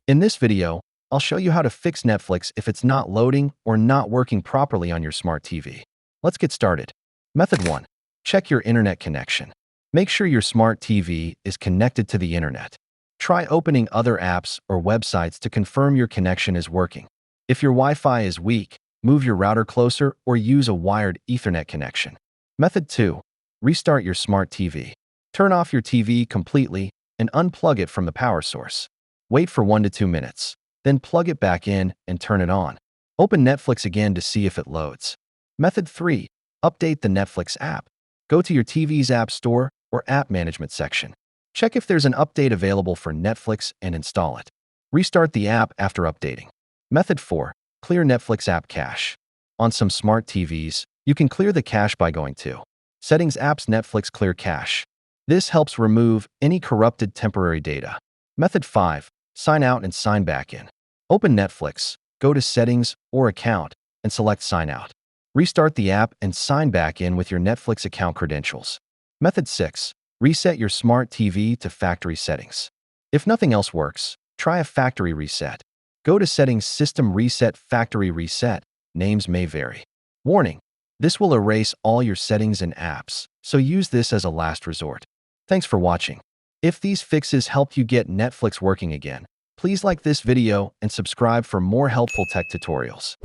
In this video, I'll show you how to fix Netflix if it's not loading or not working properly on your smart TV. Let's get started. Method 1. Check your internet connection. Make sure your smart TV is connected to the internet. Try opening other apps or websites to confirm your connection is working. If your Wi-Fi is weak, move your router closer or use a wired Ethernet connection. Method 2. Restart your smart TV. Turn off your TV completely and unplug it from the power source. Wait for 1 to 2 minutes, then plug it back in and turn it on. Open Netflix again to see if it loads. Method 3. Update the Netflix app. Go to your TV's App Store or App Management section. Check if there's an update available for Netflix and install it. Restart the app after updating. Method 4. Clear Netflix app cache. On some smart TVs, you can clear the cache by going to Settings Apps Netflix Clear Cache. This helps remove any corrupted temporary data. Method 5. Sign out and sign back in. Open Netflix, go to Settings or Account, and select Sign Out. Restart the app and sign back in with your Netflix account credentials. Method 6. Reset your smart TV to factory settings. If nothing else works, try a factory reset. Go to Settings, System Reset, Factory Reset. Names may vary. Warning: this will erase all your settings and apps, so use this as a last resort. Thanks for watching. If these fixes helped you get Netflix working again, please like this video and subscribe for more helpful tech tutorials.